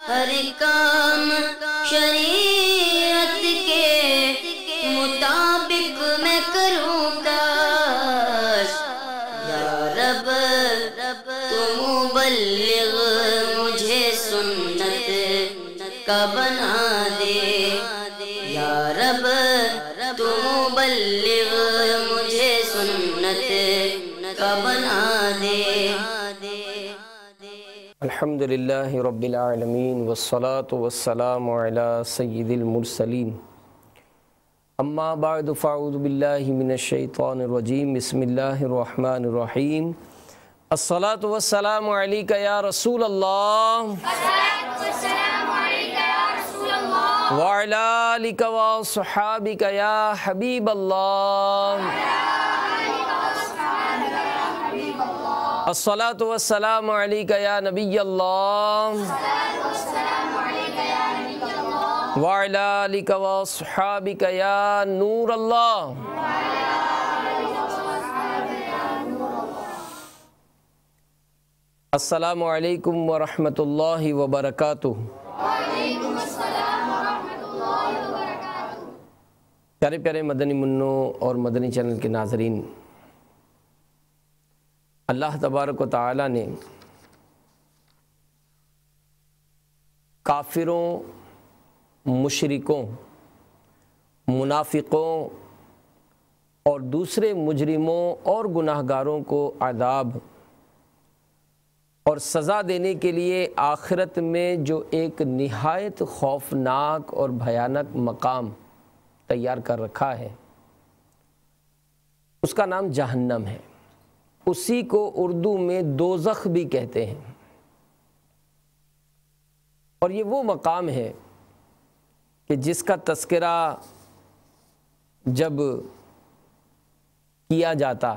ہر کام شریعت کے مطابق میں کروں کاش یا رب تو مبلغ مجھے سنت کا بنا دے، یا رب تو مبلغ مجھے سنت کا بنا دے۔ الحمدللہ رب العالمین والصلاة والسلام علی سید المرسلین، اما بعد فاعوذ باللہ من الشیطان الرجیم، بسم اللہ الرحمن الرحیم۔ الصلاة والسلام علیک یا رسول اللہ وعلی آلک وصحابک یا حبیب اللہ، الصلاة والسلام علیک یا نبی اللہ وعلی آلک وصحابک یا نور اللہ۔ السلام علیکم ورحمۃ اللہ وبرکاتہ۔ پیارے پیارے مدنی منوں اور مدنی چینل کے ناظرین، اللہ تبارک و تعالی نے کافروں، مشرکوں، منافقوں اور دوسرے مجرموں اور گناہ گاروں کو عذاب اور سزا دینے کے لیے آخرت میں جو ایک نہایت خوفناک اور بھیانک مقام تیار کر رکھا ہے، اس کا نام جہنم ہے۔ اسی کو اردو میں دوزخ بھی کہتے ہیں، اور یہ وہ مقام ہے کہ جس کا تذکرہ جب کیا جاتا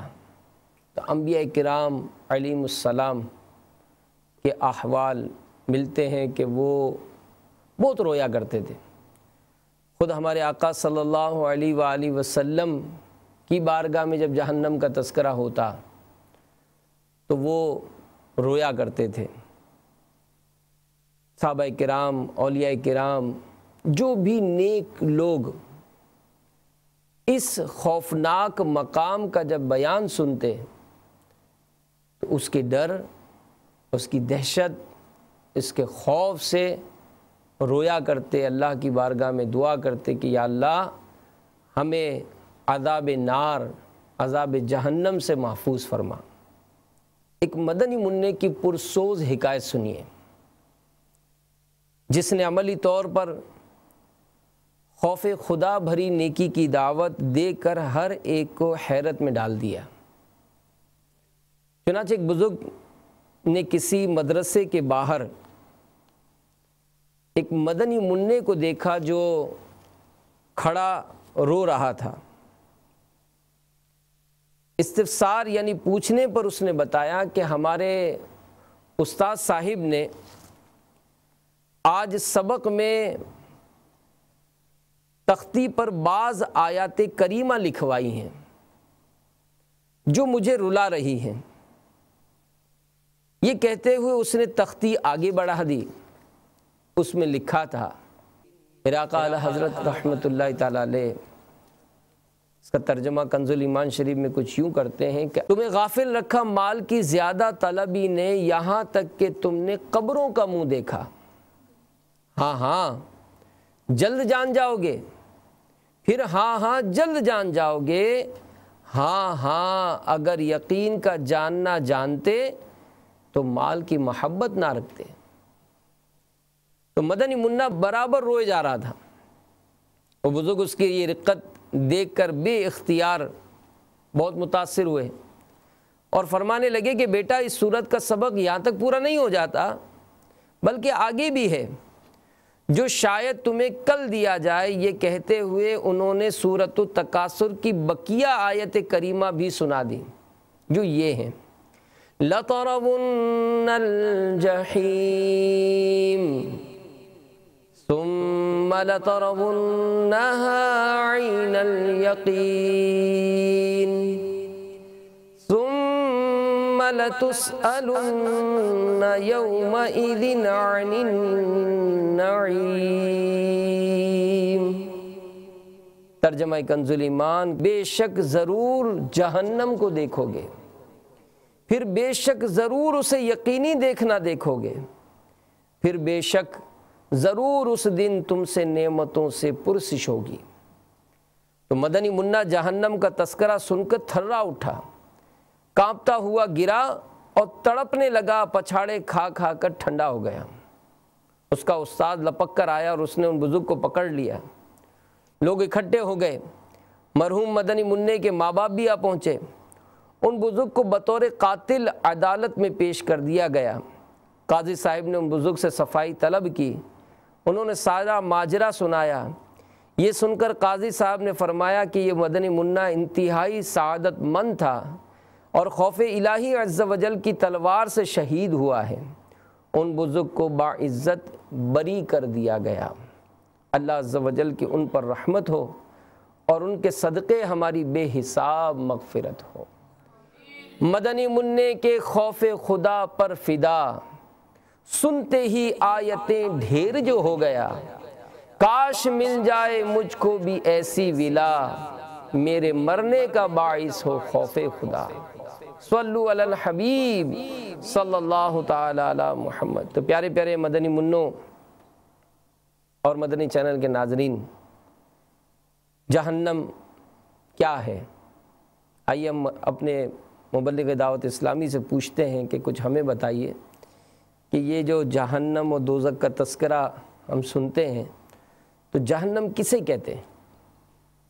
تو انبیاء کرام علیہم السلام کے احوال ملتے ہیں کہ وہ بہت رویا کرتے تھے۔ خود ہمارے آقا صلی اللہ علیہ وآلہ وسلم کی بارگاہ میں جب جہنم کا تذکرہ ہوتا تو وہ رویا کرتے تھے۔ صحابہ کرام، اولیاء کرام، جو بھی نیک لوگ اس خوفناک مقام کا جب بیان سنتے تو اس کے ڈر، اس کی دہشت، اس کے خوف سے رویا کرتے، اللہ کی بارگاہ میں دعا کرتے کہ یا اللہ ہمیں عذاب نار، عذاب جہنم سے محفوظ فرما۔ ایک مدنی منع کی پرسوز حکایت سنیے، جس نے عملی طور پر خوف خدا بھری نیکی کی دعوت دے کر ہر ایک کو حیرت میں ڈال دیا۔ چنانچہ ایک بزرگ نے کسی مدرسے کے باہر ایک مدنی منع کو دیکھا جو کھڑا رو رہا تھا۔ استفسار یعنی پوچھنے پر اس نے بتایا کہ ہمارے استاد صاحب نے آج سبق میں تختی پر بعض آیات کریمہ لکھوائی ہیں جو مجھے رلا رہی ہیں۔ یہ کہتے ہوئے اس نے تختی آگے بڑھا دی۔ اس میں لکھا تھا، میرے آقا اعلیٰ حضرت رحمۃ اللہ تعالیٰ علیہ، اس کا ترجمہ کنز الایمان شریف میں کچھ یوں کرتے ہیں کہ تمہیں غافل رکھا مال کی زیادہ طلبی نے، یہاں تک کہ تم نے قبروں کا منہ دیکھا۔ ہاں ہاں جلد جان جاؤ گے، پھر ہاں ہاں جلد جان جاؤ گے، ہاں ہاں اگر یقین کا جاننا جانتے تو مال کی محبت نہ رکھتے۔ تو مدنی منع برابر روئے جا رہا تھا۔ وہ بزرگ اس کی یہ رقت دیکھ کر بے اختیار بہت متاثر ہوئے اور فرمانے لگے کہ بیٹا اس سورت کا سبق یہاں تک پورا نہیں ہو جاتا، بلکہ آگے بھی ہے جو شاید تمہیں کل دیا جائے۔ یہ کہتے ہوئے انہوں نے سورۃ التکاثر کی بقیہ آیت کریمہ بھی سنا دی جو یہ ہیں، لَتَرَوُنَّ الْجَحِيمَ ثم لترونها عين اليقين ثم لَتُسْأَلُنَّ يَوْمَئِذٍ عَنِ النَّعِيمِ۔ ترجمہ کنز الایمان، بے شک ضرور جہنم کو دیکھو گے، پھر بے شک ضرور اسے یقینی دیکھنا دیکھو گے، پھر بے شک ضرور اس دن تم سے نعمتوں سے پرسش ہوگی۔ تو مدنی منا جہنم کا تذکرہ سن کر تھرا اٹھا، کانپتا ہوا گرا اور تڑپنے لگا، پچھاڑے کھا کھا کر ٹھنڈا ہو گیا۔ اس کا استاد لپک کر آیا اور اس نے ان بزرگ کو پکڑ لیا۔ لوگ اکٹھے ہو گئے، مرحوم مدنی منع کے ماں باپ بھی آ پہنچے۔ ان بزرگ کو بطور قاتل عدالت میں پیش کر دیا گیا۔ قاضی صاحب نے ان بزرگ سے صفائی طلب کی، انہوں نے سارا ماجرا سنایا۔ یہ سن کر قاضی صاحب نے فرمایا کہ یہ مدنی منا انتہائی سعادت مند تھا اور خوف الہی عز و جل کی تلوار سے شہید ہوا ہے۔ ان بزرگ کو باعزت بری کر دیا گیا۔ اللہ عز و جل کی ان پر رحمت ہو اور ان کے صدقے ہماری بے حساب مغفرت ہو۔ مدنی منع کے خوف خدا پر فدا، سنتے ہی آیتیں ڈھیر جو ہو گیا، کاش مل جائے مجھ کو بھی ایسی ولا، میرے مرنے کا باعث ہو خوف خدا۔ صلو علی الحبیب صلی اللہ تعالی علی محمد۔ تو پیارے پیارے مدنی منوں اور مدنی چینل کے ناظرین، جہنم کیا ہے؟ آئیے ہم اپنے مبلغ دعوت اسلامی سے پوچھتے ہیں کہ کچھ ہمیں بتائیے کہ یہ جو جہنم اور دوزخ کا تذکرہ ہم سنتے ہیں تو جہنم کسے کہتے ہیں؟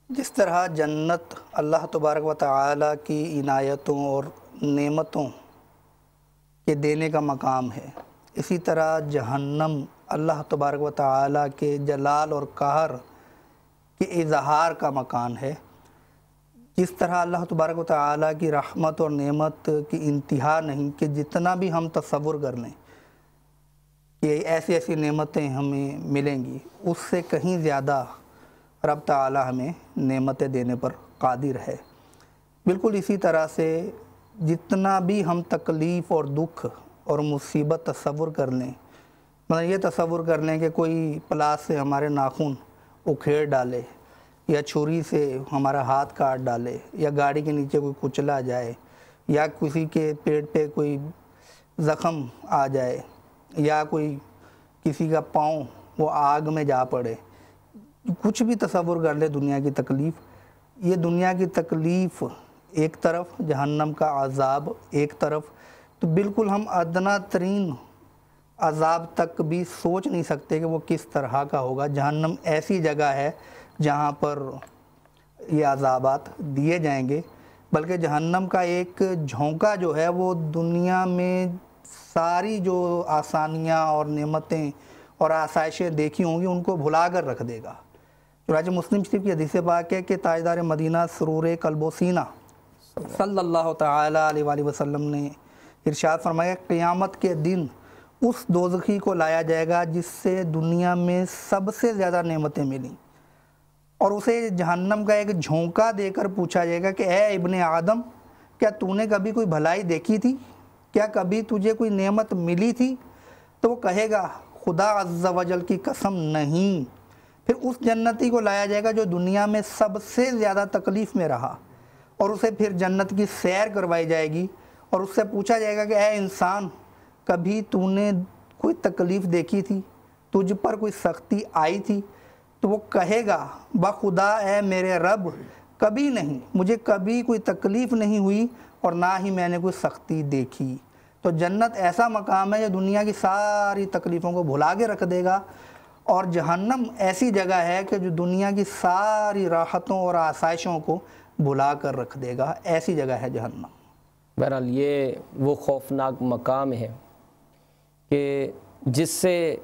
جس طرح جنت اللہ تبارک و تعالیٰ کی عنایتوں اور نعمتوں کے دینے کا مقام ہے، اسی طرح جہنم اللہ تبارک و تعالیٰ کے جلال اور قہر کے اظہار کا مکان ہے۔ جس طرح اللہ تبارک و تعالیٰ کی رحمت اور نعمت کی انتہا نہیں کہ جتنا بھی ہم تصور کر لیں کہ ایسی ایسی نعمتیں ہمیں ملیں گی، اس سے کہیں زیادہ رب تعالیٰ ہمیں نعمتیں دینے پر قادر ہے۔ بالکل اسی طرح سے جتنا بھی ہم تکلیف اور دکھ اور مصیبت تصور کر لیں، مطلب یہ تصور کر لیں کہ کوئی پلاس سے ہمارے ناخن اکھیڑ ڈالے، یا چھری سے ہمارا ہاتھ کاٹ ڈالے، یا گاڑی کے نیچے کوئی کچلا جائے، یا کسی کے پیٹ پہ کوئی زخم آ جائے، یا کوئی کسی کا پاؤں وہ آگ میں جا پڑے، کچھ بھی تصور کر لے دنیا کی تکلیف، یہ دنیا کی تکلیف ایک طرف، جہنم کا عذاب ایک طرف، تو بالکل ہم ادنا ترین عذاب تک بھی سوچ نہیں سکتے کہ وہ کس طرح کا ہوگا۔ جہنم ایسی جگہ ہے جہاں پر یہ عذابات دیے جائیں گے، بلکہ جہنم کا ایک جھونکا جو ہے وہ دنیا میں ساری جو آسانیاں اور نعمتیں اور آسائشیں دیکھی ہوں گی ان کو بھلا کر رکھ دے گا۔ چنانچہ مسلم شریف کی حدیث پاک ہے کہ تاجدار مدینہ سرور قلب و سینہ صلی اللہ تعالیٰ علیہ وآلہ وسلم نے ارشاد فرمایا، قیامت کے دن اس دوزخی کو لایا جائے گا جس سے دنیا میں سب سے زیادہ نعمتیں ملیں، اور اسے جہنم کا ایک جھونکا دے کر پوچھا جائے گا کہ اے ابن آدم، کیا تو نے کبھی کوئی بھلائی دیکھی تھی؟ کیا کبھی تجھے کوئی نعمت ملی تھی؟ تو وہ کہے گا خدا عز و جل کی قسم نہیں۔ پھر اس جنتی کو لایا جائے گا جو دنیا میں سب سے زیادہ تکلیف میں رہا، اور اسے پھر جنت کی سیر کروائی جائے گی، اور اس سے پوچھا جائے گا کہ اے انسان، کبھی تو نے کوئی تکلیف دیکھی تھی؟ تجھ پر کوئی سختی آئی تھی؟ تو وہ کہے گا بخدا اے میرے رب، کبھی نہیں، مجھے کبھی کوئی تکلیف نہیں ہوئی اور نہ ہی میں نے کوئی سختی دیکھی۔ تو جنت ایسا مقام ہے جو دنیا کی ساری تکلیفوں کو بھلا کے رکھ دے گا، اور جہنم ایسی جگہ ہے کہ جو دنیا کی ساری راحتوں اور آسائشوں کو بھلا کر رکھ دے گا۔ ایسی جگہ ہے جہنم۔ بہرحال یہ وہ خوفناک مقام ہے کہ جس سے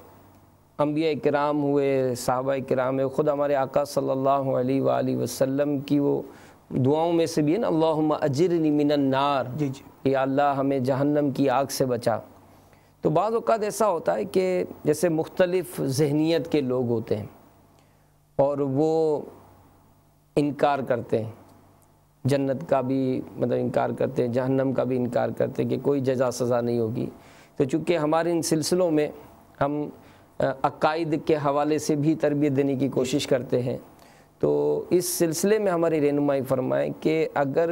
انبیاء کرام ہوئے، صحابہ کرام ہوئے، خود ہمارے آقا صلی اللہ علیہ وآلہ وسلم کی وہ دعاؤں میں سے بھی ہے نا، اللہم اجرنی من النار، جی جی، یا اللہ ہمیں جہنم کی آگ سے بچا۔ تو بعض اوقات ایسا ہوتا ہے کہ جیسے مختلف ذہنیت کے لوگ ہوتے ہیں اور وہ انکار کرتے ہیں، جنت کا بھی مطلب انکار کرتے ہیں، جہنم کا بھی انکار کرتے ہیں کہ کوئی جزا سزا نہیں ہوگی۔ تو چونکہ ہمارے ان سلسلوں میں ہم عقائد کے حوالے سے بھی تربیت دینے کی کوشش کرتے ہیں، تو اس سلسلے میں ہماری رہنمائی فرمائیں کہ اگر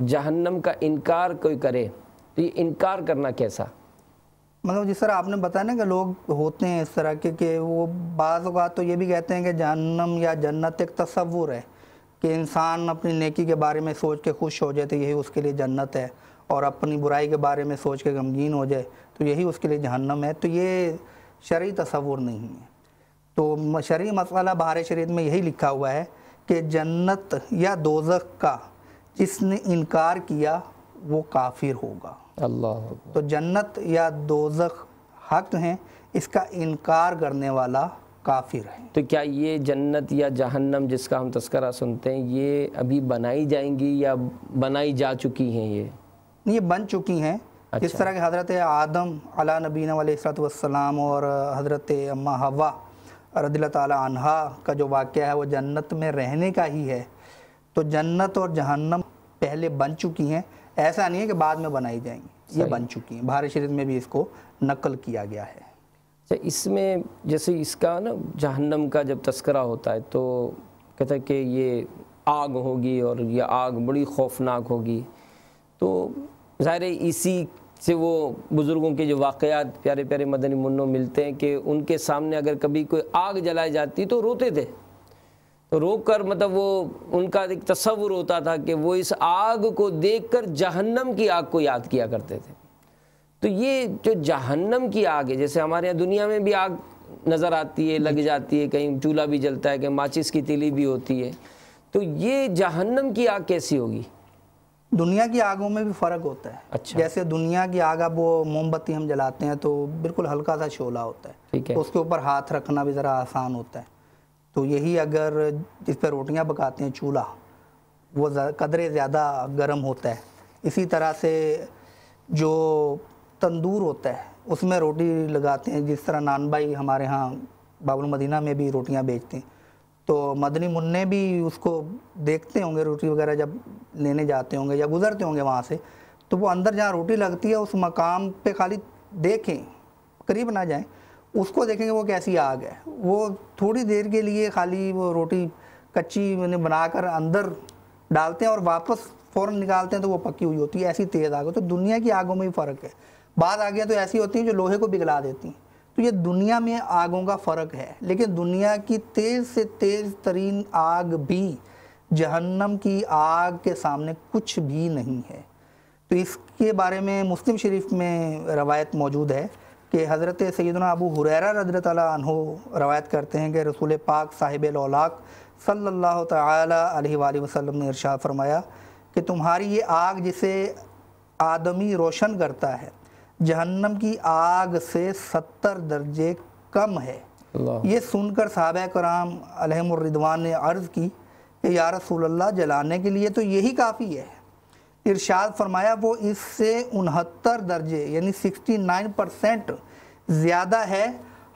جہنم کا انکار کوئی کرے تو یہ انکار کرنا کیسا؟ مطلب جس طرح آپ نے بتایا نا کہ لوگ ہوتے ہیں اس طرح کے کہ وہ بعض اوقات تو یہ بھی کہتے ہیں کہ جہنم یا جنت ایک تصور ہے، کہ انسان اپنی نیکی کے بارے میں سوچ کے خوش ہو جائے تو یہی اس کے لیے جنت ہے، اور اپنی برائی کے بارے میں سوچ کے غمگین ہو جائے تو یہی اس کے لیے جہنم ہے۔ تو یہ شرعی تصور نہیں ہے۔ تو شرعی مسئلہ بہار شریعت میں یہی لکھا ہوا ہے کہ جنت یا دوزخ کا جس نے انکار کیا وہ کافر ہوگا۔ اللہ تو جنت یا دوزخ حق ہیں، اس کا انکار کرنے والا کافر ہے۔ تو کیا یہ جنت یا جہنم جس کا ہم تذکرہ سنتے ہیں یہ ابھی بنائی جائیں گی یا بنائی جا چکی ہیں؟ یہ بن چکی ہیں۔ اس طرح کہ حضرت آدم علیہ نبینا علیہ الصلوۃ والسلام اور حضرت اماں حوا رضی اللہ تعالی عنہا کا جو واقعہ ہے وہ جنت میں رہنے کا ہی ہے۔ تو جنت اور جہنم پہلے بن چکی ہیں، ایسا نہیں ہے کہ بعد میں بنائی جائیں گی، یہ بن چکی ہیں۔ بہار شریعت میں بھی اس کو نقل کیا گیا ہے۔ اس میں جیسے اس کا نا جہنم کا جب تذکرہ ہوتا ہے تو کہتا ہے کہ یہ آگ ہوگی اور یہ آگ بڑی خوفناک ہوگی، تو ظاہر ہے اسی سے وہ بزرگوں کے جو واقعات پیارے پیارے مدنی منوں ملتے ہیں کہ ان کے سامنے اگر کبھی کوئی آگ جلائی جاتی تو روتے تھے، تو رو کر مطلب وہ ان کا ایک تصور ہوتا تھا کہ وہ اس آگ کو دیکھ کر جہنم کی آگ کو یاد کیا کرتے تھے۔ تو یہ جو جہنم کی آگ ہے، جیسے ہمارے یہاں دنیا میں بھی آگ نظر آتی ہے، لگ جاتی ہے، کہیں چولہا بھی جلتا ہے، کہیں ماچس کی تیلی بھی ہوتی ہے، تو یہ جہنم کی آگ کیسی ہوگی؟ دنیا کی آگوں میں بھی فرق ہوتا ہے۔ اچھا، جیسے دنیا کی آگ اب وہ موم بتی ہم جلاتے ہیں تو بالکل ہلکا سا شعلہ ہوتا ہے، ٹھیک ہے، تو اس کے اوپر ہاتھ رکھنا بھی ذرا آسان ہوتا ہے۔ تو یہی اگر جس پہ روٹیاں پکاتے ہیں چولہا، وہ قدرے زیادہ گرم ہوتا ہے۔ اسی طرح سے جو تندور ہوتا ہے اس میں روٹی لگاتے ہیں، جس طرح نان بھائی ہمارے ہاں باب المدینہ میں بھی روٹیاں بیچتے ہیں، تو مدنی منع بھی اس کو دیکھتے ہوں گے، روٹی وغیرہ جب لینے جاتے ہوں گے یا گزرتے ہوں گے وہاں سے، تو وہ اندر جہاں روٹی لگتی ہے اس مقام پہ خالی دیکھیں، قریب نہ جائیں، اس کو دیکھیں گے وہ کیسی آگ ہے۔ وہ تھوڑی دیر کے لیے خالی وہ روٹی کچی بنا کر اندر ڈالتے ہیں اور واپس فوراً نکالتے ہیں تو وہ پکی ہوئی ہوتی ہے، ایسی تیز آگ ہے۔ تو دنیا کی آگوں میں بھی فرق ہے۔ بعض آگیں تو ایسی ہوتی ہیں جو لوہے کو پگھلا دیتی ہیں، تو یہ دنیا میں آگوں کا فرق ہے۔ لیکن دنیا کی تیز سے تیز ترین آگ بھی جہنم کی آگ کے سامنے کچھ بھی نہیں ہے۔ تو اس کے بارے میں مسلم شریف میں روایت موجود ہے کہ حضرت سیدنا ابو ہریرہ رضی اللہ عنہ روایت کرتے ہیں کہ رسول پاک صاحب الاولاق صلی اللہ تعالی علیہ وآلہ وسلم نے ارشاد فرمایا کہ تمہاری یہ آگ جسے آدمی روشن کرتا ہے جہنم کی آگ سے 70 درجے کم ہے۔ یہ سن کر صحابہ کرام علیہم الرضوان نے عرض کی کہ یا رسول اللہ جلانے کے لیے تو یہی کافی ہے۔ ارشاد فرمایا وہ اس سے 69 درجے یعنی 69% زیادہ ہے،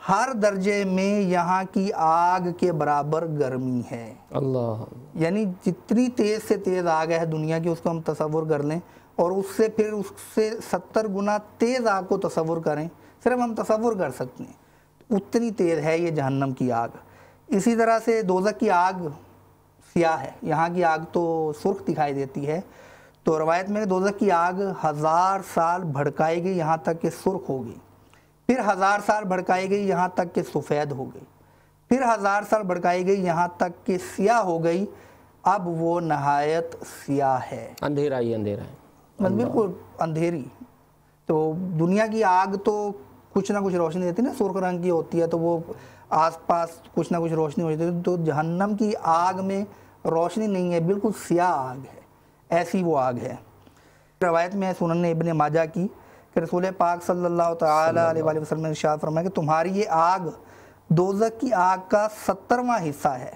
ہر درجے میں یہاں کی آگ کے برابر گرمی ہے۔ اللہ، یعنی جتنی تیز سے تیز آگ ہے دنیا کی اس کو ہم تصور کر لیں اور اس سے پھر اس سے 70 گنا تیز آگ کو تصور کریں، صرف ہم تصور کر سکتے ہیں، اتنی تیز ہے یہ جہنم کی آگ۔ اسی طرح سے دوزخ کی آگ سیاہ ہے، یہاں کی آگ تو سرخ دکھائی دیتی ہے۔ تو روایت میں دوزخ کی آگ 1000 سال بھڑکائے گی یہاں تک کہ سرخ ہوگی، پھر 1000 سال بھڑکائے گئی یہاں تک کہ سفید ہو گئی، پھر 1000 سال بھڑکائی گئی یہاں تک کہ سیاہ ہو گئی، اب وہ نہایت سیاہ ہے، اندھیرا ہی اندھیرا ہے، بالکل اندھیری۔ تو دنیا کی آگ تو کچھ نہ کچھ روشنی دیتی ہے نا، سرخ رنگ کی ہوتی ہے تو وہ آس پاس کچھ نہ کچھ روشنی ہوتی ہے، تو جہنم کی آگ میں روشنی نہیں ہے، بالکل سیاہ آگ ہے، ایسی وہ آگ ہے۔ روایت میں سنن ابن ماجہ کی کہ رسول پاک صلی اللہ تعالی علیہ وآلہ وسلم نے ارشاد فرمایا کہ تمہاری یہ آگ دوزخ کی آگ کا 70واں حصہ ہے،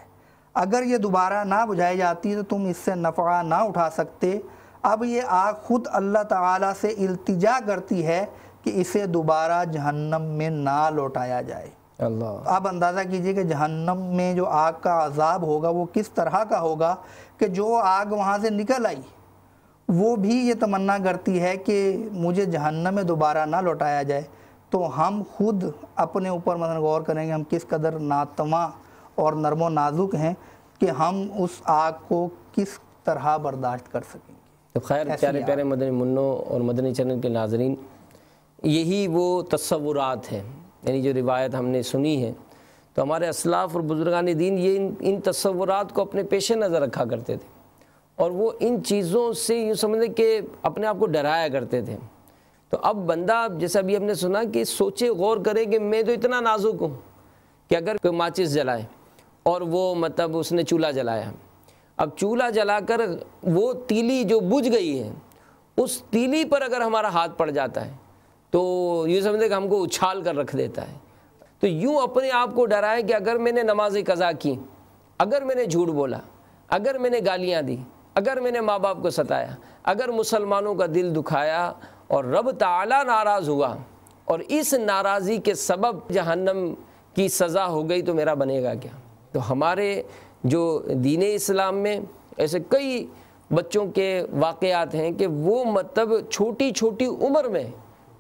اگر یہ دوبارہ نہ بجھائی جاتی تو تم اس سے نفع نہ اٹھا سکتے۔ اب یہ آگ خود اللہ تعالیٰ سے التجا کرتی ہے کہ اسے دوبارہ جہنم میں نہ لوٹایا جائے۔ اللہ آپ اندازہ کیجئے کہ جہنم میں جو آگ کا عذاب ہوگا وہ کس طرح کا ہوگا کہ جو آگ وہاں سے نکل آئی وہ بھی یہ تمنا کرتی ہے کہ مجھے جہنم میں دوبارہ نہ لوٹایا جائے. تو ہم خود اپنے اوپر مثلا غور کریں گے ہم کس قدر ناتواں اور نرم و نازک ہیں کہ ہم اس آگ کو کس طرح برداشت کر سکیں گے. تو خیر پیارے پیارے مدنی منوں اور مدنی چینل کے ناظرین، یہی وہ تصورات ہیں، یعنی جو روایت ہم نے سنی ہے تو ہمارے اسلاف اور بزرگان دین یہ ان تصورات کو اپنے پیش نظر رکھا کرتے تھے، اور وہ ان چیزوں سے یوں سمجھیں کہ اپنے آپ کو ڈرایا کرتے تھے. تو اب بندہ جیسا ابھی ہم نے سنا کہ سوچے غور کرے کہ میں تو اتنا نازک ہوں کہ اگر کوئی ماچس جلائے اور وہ مطلب اس نے چولہا جلایا، اب چولہا جلا کر وہ تیلی جو بجھ گئی ہے اس تیلی پر اگر ہمارا ہاتھ پڑ جاتا ہے تو یوں سمجھے کہ ہم کو اچھال کر رکھ دیتا ہے. تو یوں اپنے آپ کو ڈرائے کہ اگر میں نے نماز قضا کی، اگر میں نے جھوٹ بولا، اگر میں نے گالیاں دی، اگر میں نے ماں باپ کو ستایا، اگر مسلمانوں کا دل دکھایا اور رب تعالیٰ ناراض ہوا اور اس ناراضی کے سبب جہنم کی سزا ہو گئی تو میرا بنے گا کیا. تو ہمارے جو دین اسلام میں ایسے کئی بچوں کے واقعات ہیں کہ وہ مطلب چھوٹی چھوٹی عمر میں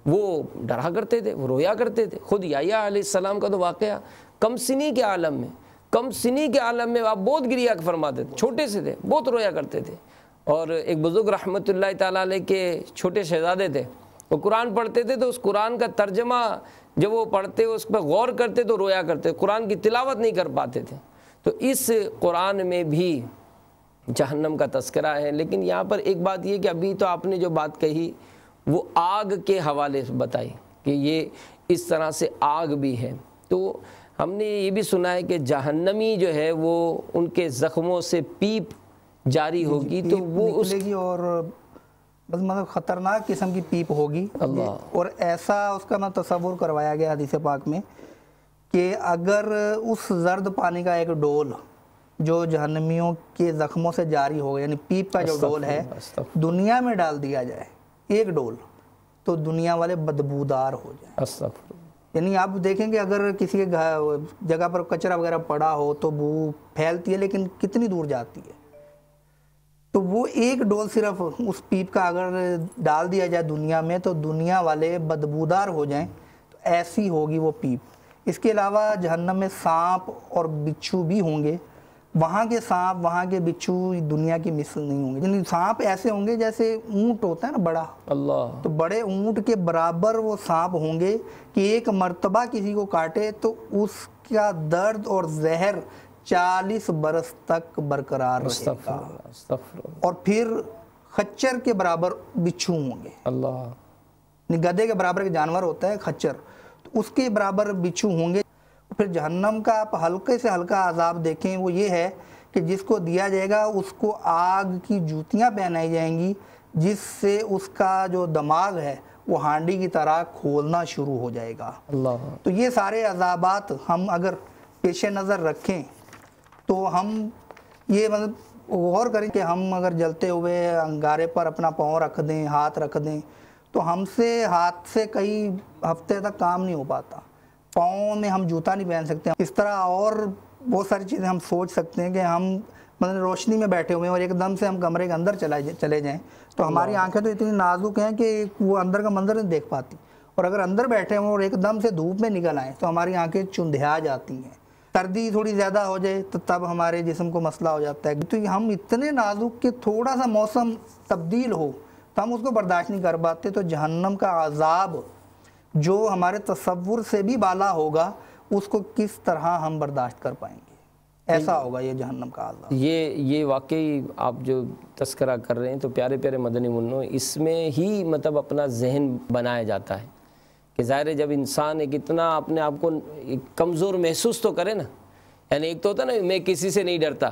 وہ ڈرا کرتے تھے، وہ رویا کرتے تھے. خود یحییٰ علیہ السلام کا تو واقعہ کم سنی کے عالم میں آپ بہت گریا فرماتے تھے، چھوٹے سے تھے، بہت رویا کرتے تھے. اور ایک بزرگ رحمۃ اللہ تعالیٰ علیہ کے چھوٹے شہزادے تھے، وہ قرآن پڑھتے تھے تو اس قرآن کا ترجمہ جب وہ پڑھتے اس پہ غور کرتے تو رویا کرتے، قرآن کی تلاوت نہیں کر پاتے تھے. تو اس قرآن میں بھی جہنم کا تذکرہ ہے. لیکن یہاں پر ایک بات یہ کہ ابھی تو آپ نے جو بات کہی وہ آگ کے حوالے سے بتائی کہ یہ اس طرح سے آگ بھی ہے. تو ہم نے یہ بھی سنا ہے کہ جہنمی جو ہے وہ ان کے زخموں سے پیپ جاری ہوگی تو وہ نکلے گی اور بس مطلب خطرناک قسم کی پیپ ہوگی. اور ایسا اس کا تصور کروایا گیا حدیث پاک میں کہ اگر اس زرد پانی کا ایک ڈول جو جہنمیوں کے زخموں سے جاری ہوگا، یعنی پیپ کا جو ڈول ہے، دنیا میں ڈال دیا جائے ایک ڈول تو دنیا والے بدبودار ہو جائیں. یعنی آپ دیکھیں کہ اگر کسی کے جگہ پر کچرا وغیرہ پڑا ہو تو بو پھیلتی ہے لیکن کتنی دور جاتی ہے. تو وہ ایک ڈول صرف اس پیپ کا اگر ڈال دیا جائے دنیا میں تو دنیا والے بدبودار ہو جائیں. تو ایسی ہوگی وہ پیپ. اس کے علاوہ جہنم میں سانپ اور بچھو بھی ہوں گے. وہاں کے سانپ وہاں کے بچھو دنیا کی مثل نہیں ہوں گے. یعنی سانپ ایسے ہوں گے جیسے اونٹ ہوتا ہے نا بڑا، اللہ، تو بڑے اونٹ کے برابر وہ سانپ ہوں گے کہ ایک مرتبہ کسی کو کاٹے تو اس کا درد اور زہر 40 برس تک برقرار رہے گا. اور پھر خچر کے برابر بچھو ہوں گے. اللہ، گدھے کے برابر کے جانور ہوتا ہے خچر، تو اس کے برابر بچھو ہوں گے. پھر جہنم کا آپ ہلکے سے ہلکا عذاب دیکھیں وہ یہ ہے کہ جس کو دیا جائے گا اس کو آگ کی جوتیاں پہنائی جائیں گی جس سے اس کا جو دماغ ہے وہ ہانڈی کی طرح کھولنا شروع ہو جائے گا. اللہ. تو یہ سارے عذابات ہم اگر پیش نظر رکھیں تو ہم یہ مطلب غور کریں کہ ہم اگر جلتے ہوئے انگارے پر اپنا پاؤں رکھ دیں، ہاتھ رکھ دیں تو ہم سے ہاتھ سے کئی ہفتے تک کام نہیں ہو پاتا. پاؤں میں ہم جوتا نہیں پہن سکتے. اس طرح اور بہت ساری چیزیں ہم سوچ سکتے ہیں کہ ہم مطلب روشنی میں بیٹھے ہوئے ہیں اور ایک دم سے ہم کمرے کے اندر چلے جائیں تو ہماری آنکھیں تو اتنی نازک ہیں کہ وہ اندر کا منظر نہیں دیکھ پاتی. اور اگر اندر بیٹھے ہوں اور ایک دم سے دھوپ میں نکل آئیں تو ہماری آنکھیں چندھیا جاتی ہیں. سردی تھوڑی زیادہ ہو جائے تو تب ہمارے جسم کو مسئلہ ہو جاتا ہے. تو ہم اتنے نازک کہ تھوڑا سا موسم تبدیل ہو تو ہم اس کو برداشت نہیں کر پاتے. تو جہنم کا عذاب جو ہمارے تصور سے بھی بالا ہوگا اس کو کس طرح ہم برداشت کر پائیں گے. ایسا ہوگا یہ جہنم کا عذاب. یہ واقعی آپ جو تذکرہ کر رہے ہیں تو پیارے پیارے مدنی منوں اس میں ہی مطلب اپنا ذہن بنایا جاتا ہے کہ ظاہر ہے جب انسان ایک اتنا اپنے آپ کو کمزور محسوس تو کرے نا، یعنی ایک تو ہوتا ہے نا میں کسی سے نہیں ڈرتا.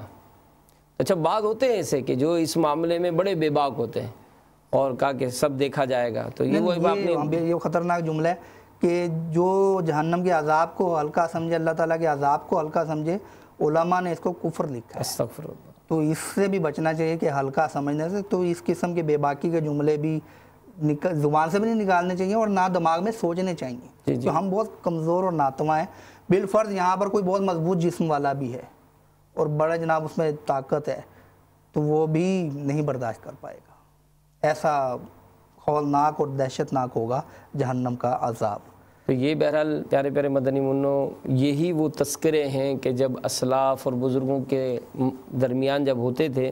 اچھا بعض ہوتے ہیں ایسے کہ جو اس معاملے میں بڑے بے باک ہوتے ہیں اور کہا کہ سب دیکھا جائے گا. تو یہ خطرناک جملہ ہے کہ جو جہنم کے عذاب کو ہلکا سمجھے، اللہ تعالیٰ کے عذاب کو ہلکا سمجھے، علماء نے اس کو کفر لکھا ہے. استغفر اللہ. تو اس سے بھی بچنا چاہیے کہ ہلکا سمجھنے سے. تو اس قسم کے بے باکی کے جملے بھی زبان سے بھی نہیں نکالنے چاہیے اور نہ دماغ میں سوچنے چاہیے. تو ہم بہت کمزور اور ناتواں ہیں. بالفرض یہاں پر کوئی بہت مضبوط جسم والا بھی ہے اور بڑا جناب اس میں طاقت ہے تو وہ بھی نہیں برداشت کر پائے گا. ایسا ہولناک اور دہشت ناک ہوگا جہنم کا عذاب. تو یہ بہرحال پیارے پیارے مدنی منوں یہی وہ تذکرے ہیں کہ جب اسلاف اور بزرگوں کے درمیان جب ہوتے تھے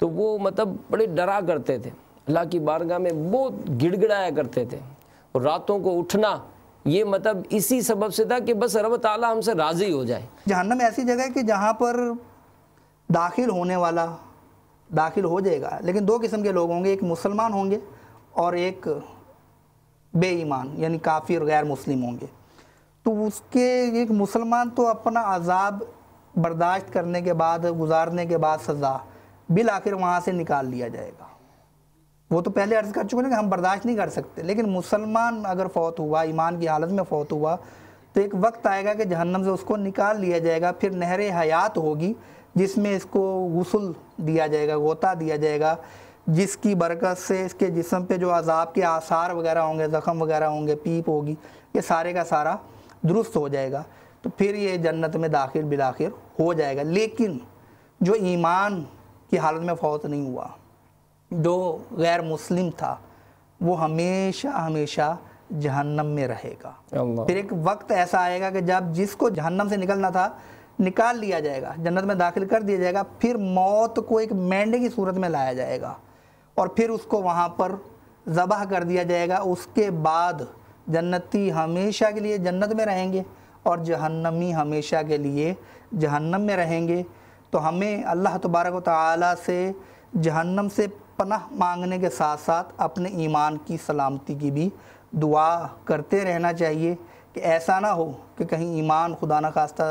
تو وہ مطلب بڑے ڈرا کرتے تھے, اللہ کی بارگاہ میں بہت گڑ گڑایا کرتے تھے, اور راتوں کو اٹھنا یہ مطلب اسی سبب سے تھا کہ بس رب تعالیٰ ہم سے راضی ہو جائے. جہنم ایسی جگہ ہے کہ جہاں پر داخل ہونے والا داخل ہو جائے گا, لیکن دو قسم کے لوگ ہوں گے, ایک مسلمان ہوں گے اور ایک بے ایمان یعنی کافر غیر مسلم ہوں گے. تو اس کے ایک مسلمان تو اپنا عذاب برداشت کرنے کے بعد گزارنے کے بعد سزا بالآخر وہاں سے نکال لیا جائے گا. وہ تو پہلے عرض کر چکے ہیں کہ ہم برداشت نہیں کر سکتے, لیکن مسلمان اگر فوت ہوا, ایمان کی حالت میں فوت ہوا, تو ایک وقت آئے گا کہ جہنم سے اس کو نکال لیا جائے گا. پھر نہر حیات ہوگی جس میں اس کو غسل دیا جائے گا, غوطہ دیا جائے گا, جس کی برکت سے اس کے جسم پہ جو عذاب کے آثار وغیرہ ہوں گے, زخم وغیرہ ہوں گے, پیپ ہوگی, یہ سارے کا سارا درست ہو جائے گا. تو پھر یہ جنت میں داخل بالآخر ہو جائے گا. لیکن جو ایمان کی حالت میں فوت نہیں ہوا, جو غیر مسلم تھا, وہ ہمیشہ ہمیشہ جہنم میں رہے گا. پھر ایک وقت ایسا آئے گا کہ جب جس کو جہنم سے نکلنا تھا نکال لیا جائے گا, جنت میں داخل کر دیا جائے گا. پھر موت کو ایک مینڈے کی صورت میں لایا جائے گا اور پھر اس کو وہاں پر ذبح کر دیا جائے گا. اس کے بعد جنتی ہمیشہ کے لیے جنت میں رہیں گے اور جہنمی ہمیشہ کے لیے جہنم میں رہیں گے. تو ہمیں اللہ تبارک و تعالیٰ سے جہنم سے پناہ مانگنے کے ساتھ ساتھ اپنے ایمان کی سلامتی کی بھی دعا کرتے رہنا چاہیے کہ ایسا نہ ہو کہ کہیں ایمان خدا نہ خواستہ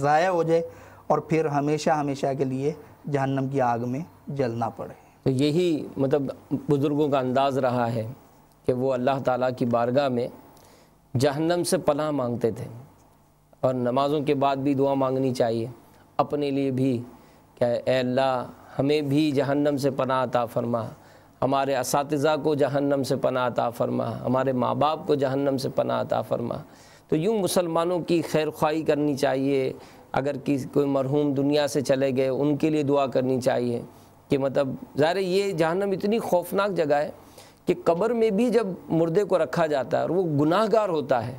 ضائع ہو جائے اور پھر ہمیشہ ہمیشہ کے لیے جہنم کی آگ میں جلنا پڑے. تو یہی مطلب بزرگوں کا انداز رہا ہے کہ وہ اللہ تعالیٰ کی بارگاہ میں جہنم سے پناہ مانگتے تھے, اور نمازوں کے بعد بھی دعا مانگنی چاہیے اپنے لیے بھی کہ اے اللہ ہمیں بھی جہنم سے پناہ عطا فرما, ہمارے اساتذہ کو جہنم سے پناہ عطا فرما, ہمارے ماں باپ کو جہنم سے پناہ عطا فرما. تو یوں مسلمانوں کی خیر خواہی کرنی چاہیے. اگر کوئی مرحوم دنیا سے چلے گئے ان کے لیے دعا کرنی چاہیے کہ مطلب ظاہر یہ جہنم اتنی خوفناک جگہ ہے کہ قبر میں بھی جب مردے کو رکھا جاتا ہے اور وہ گناہ گار ہوتا ہے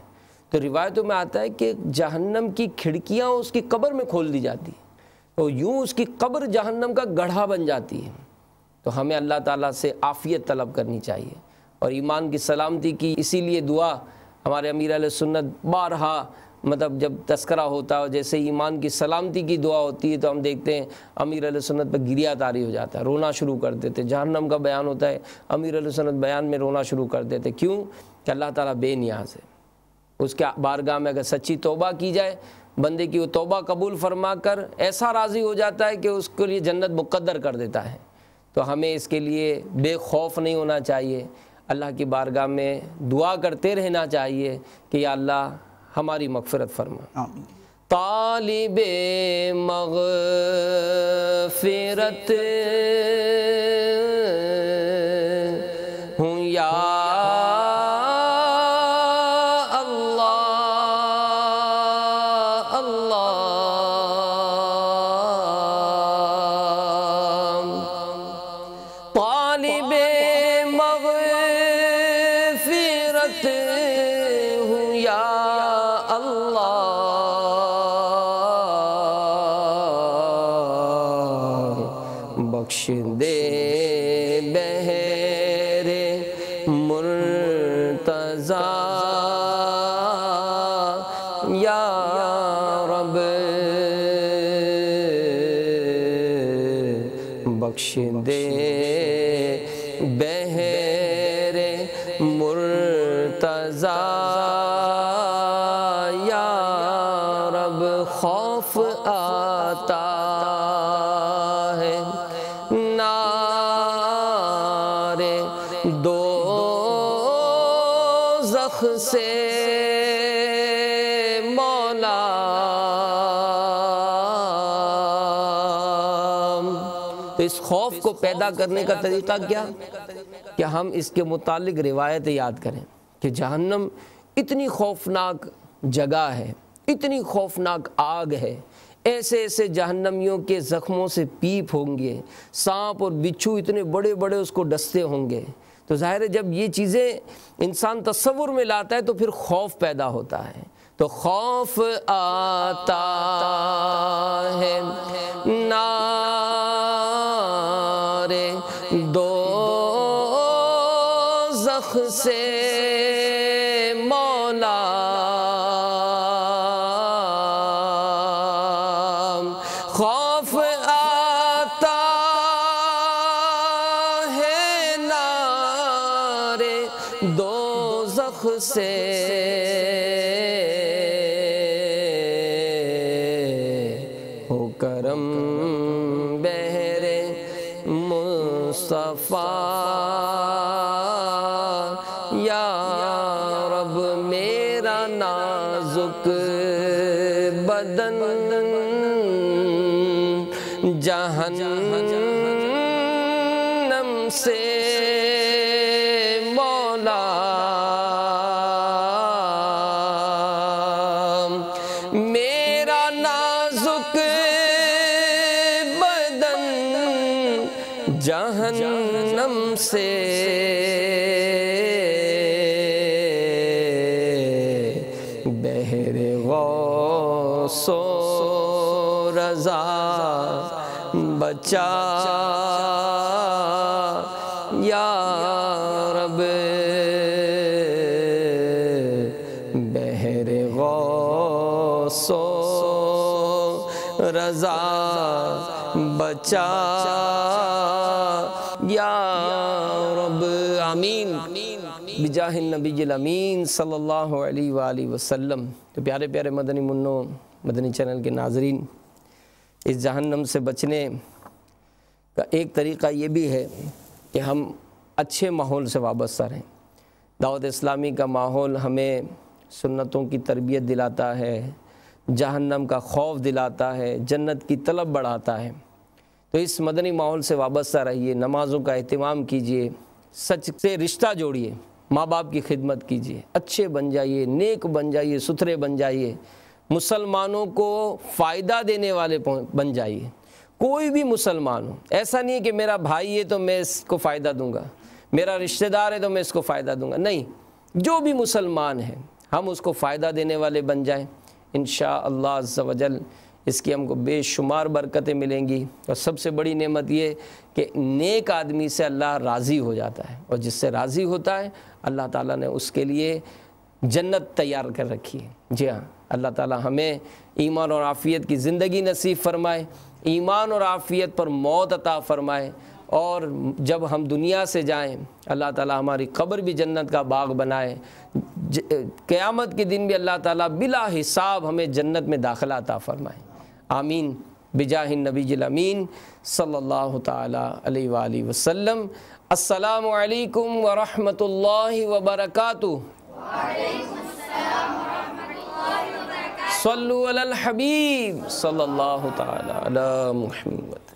تو روایتوں میں آتا ہے کہ جہنم کی کھڑکیاں اس کی قبر میں کھول دی جاتی ہیں, تو یوں اس کی قبر جہنم کا گڑھا بن جاتی ہے. تو ہمیں اللہ تعالیٰ سے عافیت طلب کرنی چاہیے اور ایمان کی سلامتی کی. اسی لیے دعا ہمارے امیر علیہ سنت بارہا مطلب جب تذکرہ ہوتا ہے جیسے ایمان کی سلامتی کی دعا ہوتی ہے تو ہم دیکھتے ہیں امیر علیہ سنت پہ گریہ طاری ہو جاتا ہے, رونا شروع کر دیتے. جہنم کا بیان ہوتا ہے امیر علیہ سنت بیان میں رونا شروع کر دیتے. کیوں کہ اللہ تعالیٰ بے نیاز ہے, اس کے بارگاہ میں اگر سچی توبہ کی جائے بندے کی وہ توبہ قبول فرما کر ایسا راضی ہو جاتا ہے کہ اس کے لیے جنت مقدر کر دیتا ہے. تو ہمیں اس کے لیے بے خوف نہیں ہونا چاہیے, اللہ کی بارگاہ میں دعا کرتے رہنا چاہیے کہ یا اللہ ہماری مغفرت فرما. آمین. طالب مغفرت ہوں یا بخش دے بہر مرتضی یا رب, بخش دے بہر مرتضی یا رب. خوف آتا دوزخ سے مولا, تو اس خوف کو پیدا کرنے کا طریقہ کیا کہ ہم اس کے متعلق روایت یاد کریں کہ جہنم اتنی خوفناک جگہ ہے اتنی خوفناک آگ ہے، ایسے ایسے جہنمیوں کے زخموں سے پیپ ہوں گے، سانپ اور بچھو اتنے بڑے بڑے اس کو ڈستے ہوں گے۔ تو ظاہر ہے جب یہ چیزیں انسان تصور میں لاتا ہے تو پھر خوف پیدا ہوتا ہے۔ تو خوف آتا ہے نارے دوزخ سے مولا، خوف آتا ہے نارے دوزخ سے، ہو کرم بہر مصطفیٰ یا رب میرا نازک بدن جہنم سے مولا، میرا نازک بدن جہنم سے، بہر غوث و رضا بچا یا رب، بہر غوث و رضا بچا یا رب، آمین بجاہ النبی الامین صلی اللہ علیہ وآلہ وسلم۔ تو پیارے پیارے مدنی منوں، مدنی چینل کے ناظرین، اس جہنم سے بچنے کا ایک طریقہ یہ بھی ہے کہ ہم اچھے ماحول سے وابستہ رہیں۔ دعوت اسلامی کا ماحول ہمیں سنتوں کی تربیت دلاتا ہے، جہنم کا خوف دلاتا ہے، جنت کی طلب بڑھاتا ہے۔ تو اس مدنی ماحول سے وابستہ رہیے، نمازوں کا اہتمام کیجیے، سچ سے رشتہ جوڑیے، ماں باپ کی خدمت کیجیے، اچھے بن جائیے، نیک بن جائیے، ستھرے بن جائیے، مسلمانوں کو فائدہ دینے والے بن جائیے۔ کوئی بھی مسلمان ہو، ایسا نہیں ہے کہ میرا بھائی ہے تو میں اس کو فائدہ دوں گا، میرا رشتہ دار ہے تو میں اس کو فائدہ دوں گا، نہیں، جو بھی مسلمان ہے ہم اس کو فائدہ دینے والے بن جائیں، انشاءاللہ عز و جل اس کی ہم کو بے شمار برکتیں ملیں گی۔ اور سب سے بڑی نعمت یہ کہ نیک آدمی سے اللہ راضی ہو جاتا ہے، اور جس سے راضی ہوتا ہے اللہ تعالیٰ نے اس کے لیے جنت تیار کر رکھی ہے۔ جی ہاں، اللہ تعالیٰ ہمیں ایمان اور عافیت کی زندگی نصیب فرمائے، ایمان اور عافیت پر موت عطا فرمائے، اور جب ہم دنیا سے جائیں اللہ تعالیٰ ہماری قبر بھی جنت کا باغ بنائے، قیامت کے دن بھی اللہ تعالیٰ بلا حساب ہمیں جنت میں داخلہ عطا فرمائے، آمین بجاہ النبی الامین صلی اللہ تعالیٰ علیہ وآلہ وسلم۔ السلام علیکم ورحمۃ اللہ وبرکاتہ۔ صلو علی الحبیب صلی اللہ تعالی علی محمد۔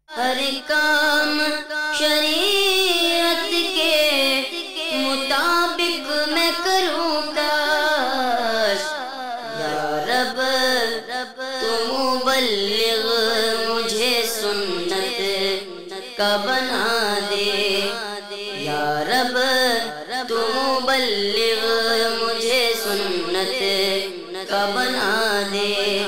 ہر کام شریعت کے مطابق میں کروں کاش، یا رب تو مبلغ مجھے سنت کا بنا دے، یا رب تو مبلغ مجھے سنت کا بنا دے۔